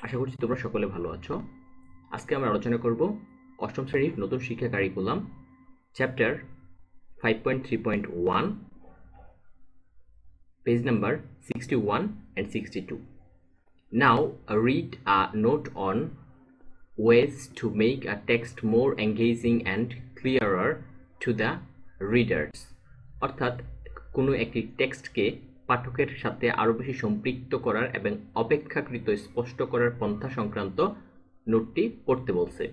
আশা করছি তোমরা সকলে ভালো আছো। আজকে আমরা আলোচনা করব অষ্টম শ্রেণীর নতুন শিক্ষা curriculum chapter 5.3.1 page number 61 and 62. Now read a note on ways to make a text more engaging and clearer to the readers. অর্থাৎ কোনো একটি টেক্সটকে পাঠকের সাথে আরও বেশি সম্পৃক্ত করার এবং অপেক্ষাকৃত স্পষ্ট করার পন্থা সংক্রান্ত নোটটি পড়তে বলছে।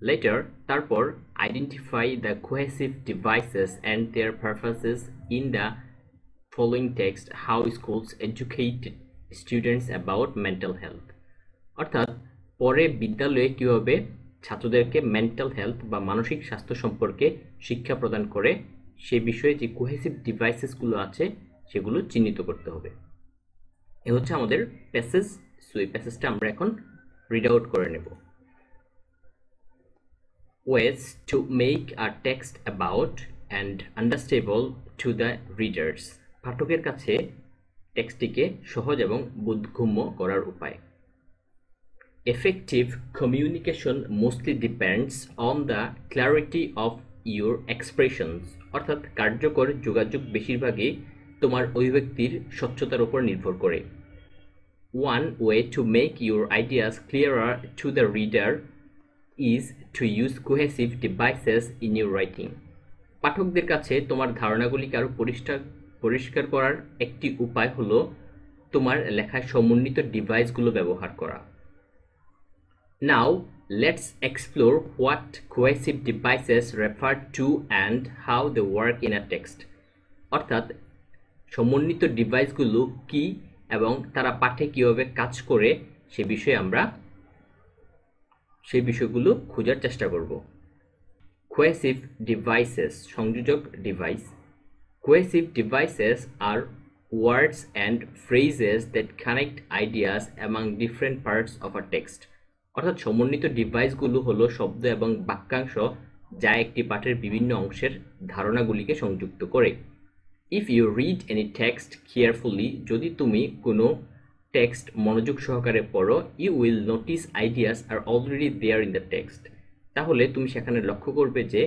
লেটার তারপর identify the cohesive devices and their purposes in the following text, how schools educate students about mental health. অর্থাৎ পরে বিদ্যালয়ে কিভাবে ছাত্রদেরকে মেন্টাল হেলথ বা মানসিক স্বাস্থ্য সম্পর্কে শিক্ষা প্রদান করে সে বিষয়ে যে কোহেসিভ ডিভাইসেসগুলো আছে সেগুলো চিহ্নিত করতে হবে। এ হচ্ছে আমাদের প্যাসেজ। সো এই প্যাসেজটা আমরা এখন রিড আউট করে নেব। Ways to make a text about and understandable to the readers. পাঠকের কাছে টেক্সটটিকে সহজ এবং বোধগম্য করার উপায়। Effective communication mostly depends on the clarity of your expressions. অর্থাৎ কার্যকর যোগাযোগ বেশিরভাগই তোমার অভিব্যক্তির স্বচ্ছতার উপর নির্ভর করে। One way to make your ideas clearer to the reader is to use cohesive devices in your writing. পাঠকদের কাছে তোমার ধারণাগুলিকে আরও পরিষ্কার করার একটি উপায় হলো তোমার লেখায় সমন্বিত ডিভাইসগুলো ব্যবহার করা। Now let's explore what cohesive devices refer to and how they work in a text. অর্থাৎ সমন্বিত ডিভাইসগুলো কি এবং তারা পাঠে কিভাবে কাজ করে সেই বিষয়গুলো খোঁজার চেষ্টা করব। Cohesive devices, সংযোজক device. Cohesive devices are words and phrases that connect ideas among different parts of a text. অর্থাৎ সমন্বিত ডিভাইসগুলো হলো শব্দ এবং বাক্যাংশ যা একটি পাঠের বিভিন্ন অংশের ধারণাগুলিকে সংযুক্ত করে। If you read any text carefully, যদি তুমি কোনো টেক্সট মনোযোগ সহকারে পড়ো, you will notice ideas are already there in the text. তাহলে তুমি সেখানে লক্ষ্য করবে যে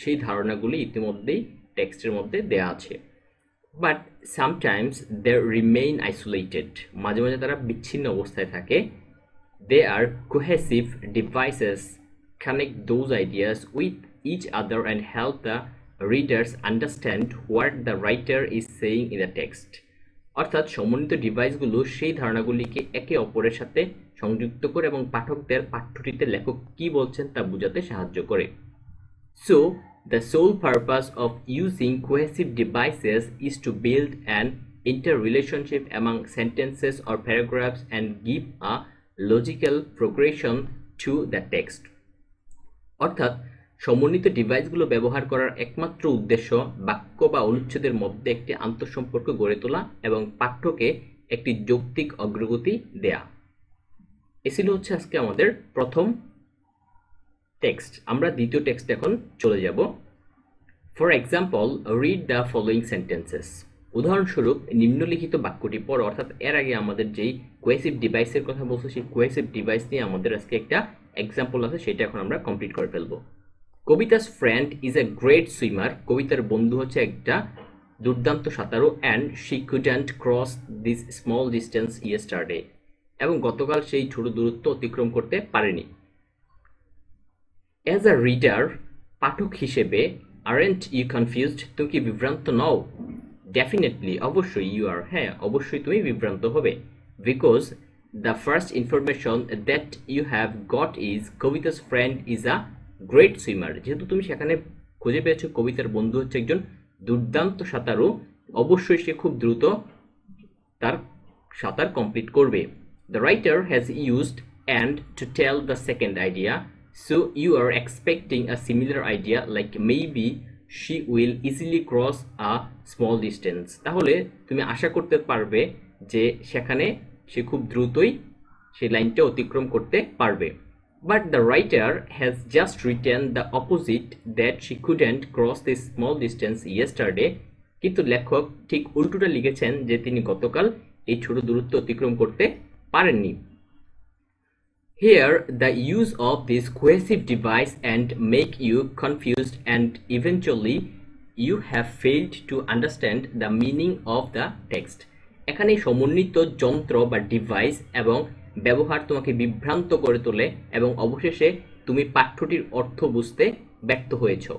সেই ধারণাগুলি ইতিমধ্যেই টেক্সটের মধ্যে দেয়া আছে। But sometimes they remain isolated. মাঝে মাঝে তারা বিচ্ছিন্ন অবস্থায় থাকে। They are cohesive devices connect those ideas with each other and help the readers understand what the writer is saying in the text. অর্থাৎ সমন্বিত ডিভাইসগুলো সেই ধারণাগুলিকে একে অপরের সাথে সংযুক্ত করে এবং পাঠকদের পাঠ্যটিতে লেখক কি বলছেন তা বোঝাতে সাহায্য করে। So the sole purpose of using cohesive devices is to build an interrelationship among sentences or paragraphs and give a logical progression to the text. অর্থাৎ সমন্বিত ডিভাইসগুলো ব্যবহার করার একমাত্র উদ্দেশ্য বাক্য বা অনুচ্ছেদের মধ্যে একটি আন্তঃসম্পর্ক গড়ে তোলা এবং পাঠ্যকে একটি যৌক্তিক অগ্রগতি দেয়া। এ ছিল হচ্ছে আজকে আমাদের প্রথম টেক্সট। আমরা দ্বিতীয় টেক্সট এখন চলে যাব। For example, read the following sentences. উদাহরণস্বরূপ নিম্নলিখিত বাক্যটি পড়ো। অর্থাৎ এর আগে আমাদের যেই কোহেসিভ ডিভাইসের কথা বলছো সেই কোহেসিভ ডিভাইস নিয়ে আমাদের আজকে একটা এক্সাম্পল আছে, সেটা এখন আমরা কমপ্লিট করে ফেলবো। Kavita's friend is a great swimmer. কবিতার বন্ধু হচ্ছে একটা দুর্দান্ত সাঁতারু and she couldn't cross this small distance yesterday. এবং গতকাল সেই ছোট দূরত্ব অতিক্রম করতে পারেনি। অ্যাজ আ রিডার, পাঠক হিসেবে, আরেন্ট ইউ কনফিউজড, তুমি কি বিভ্রান্ত নও? ডেফিনেটলি, অবশ্যই, ইউ আর, হ্যাঁ অবশ্যই তুমি বিভ্রান্ত হবে। Because the first information that you have got is Kavita's friend is a great swimmer. যেহেতু তুমি সেখানে খুঁজে পেয়েছো কবিতার বন্ধু হচ্ছে একজন দুর্দান্ত সাঁতারু, অবশ্যই সে খুব দ্রুত তার সাঁতার কমপ্লিট করবে। The writer has used and to tell the second idea, so you are expecting a similar idea like maybe she will easily cross a small distance. তাহলে তুমি আশা করতে পারবে যে সেখানে সে খুব দ্রুতই সেই লাইনটা অতিক্রম করতে পারবে। But the writer has just written the opposite, that she couldn't cross this small distance yesterday. কিন্তু লেখক ঠিক উল্টোটা লিখেছেন যে তিনি গতকাল এই ছোট দূরত্ব অতিক্রম করতে পারেননি। Here, the use of this cohesive device and make you confused and eventually you have failed to understand the meaning of the text. এখানে সমন্বিত যন্ত্র বা ডিভাইস এবং ব্যবহার তোমাকে বিভ্রান্ত করে তোলে এবং অবশেষে তুমি পাঠ্যটির অর্থ বুঝতে ব্যর্থ হয়েছো।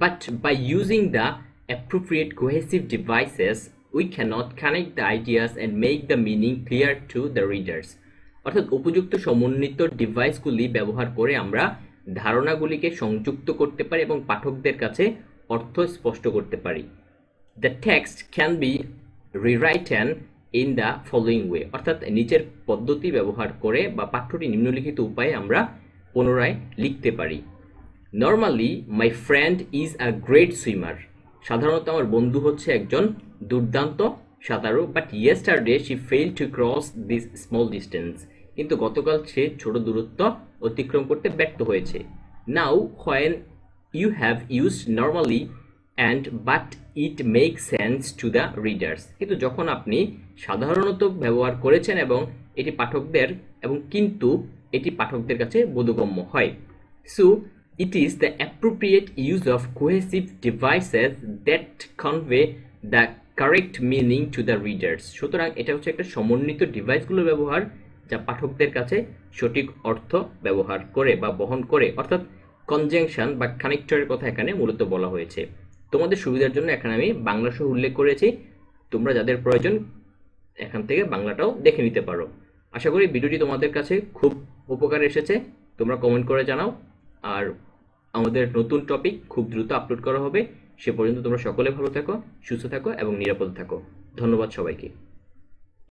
But by using the appropriate cohesive devices, we cannot connect the ideas and make the meaning clear to the readers. অর্থাৎ উপযুক্ত সমন্বিত ডিভাইসগুলি ব্যবহার করে আমরা ধারণাগুলিকে সংযুক্ত করতে পারি এবং পাঠকদের কাছে অর্থ স্পষ্ট করতে পারি। The text can be rewritten in the following way, অর্থাৎ নিচের পদ্ধতি ব্যবহার করে বা পাঠ্যটি নিম্নলিখিত উপায়ে আমরা পুনরায় লিখতে পারি। Normally, my friend is a great swimmer. সাধারণত আমার বন্ধু হচ্ছে একজন দুর্দান্ত সাঁতারু, but yesterday she failed to cross this small distance. কিন্তু গতকাল সে ছোট দূরত্ব অতিক্রম করতে ব্যর্থ হয়েছে। Now, when you have used normally and but it makes sense to the readers. কিন্তু যখন আপনি সাধারণত ব্যবহার করেছেন এবং এটি পাঠকদের কাছে বোধগম্য হয়। So, it is the appropriate use of cohesive devices that convey the correct meaning to the readers. সুতরাং এটা হচ্ছে একটা সমন্বিত ডিভাইসগুলোর ব্যবহার যা পাঠকদের কাছে সঠিক অর্থ ব্যবহার করে বা বহন করে, অর্থাৎ কনজাংশন বা কানেক্টরের কথা এখানে মূলত বলা হয়েছে। তোমাদের সুবিধার জন্য এখানে আমি বাংলা সহ উল্লেখ করেছি, তোমরা যাদের প্রয়োজন এখান থেকে বাংলাটাও দেখে নিতে পারো। আশা করি ভিডিওটি তোমাদের কাছে খুব উপকারে এসেছে। তোমরা কমেন্ট করে জানাও। আর আমাদের নতুন টপিক খুব দ্রুত আপলোড করা হবে। সে পর্যন্ত তোমরা সকলে ভালো থাকো, সুস্থ থাকো এবং নিরাপদ থাকো। ধন্যবাদ সবাইকে।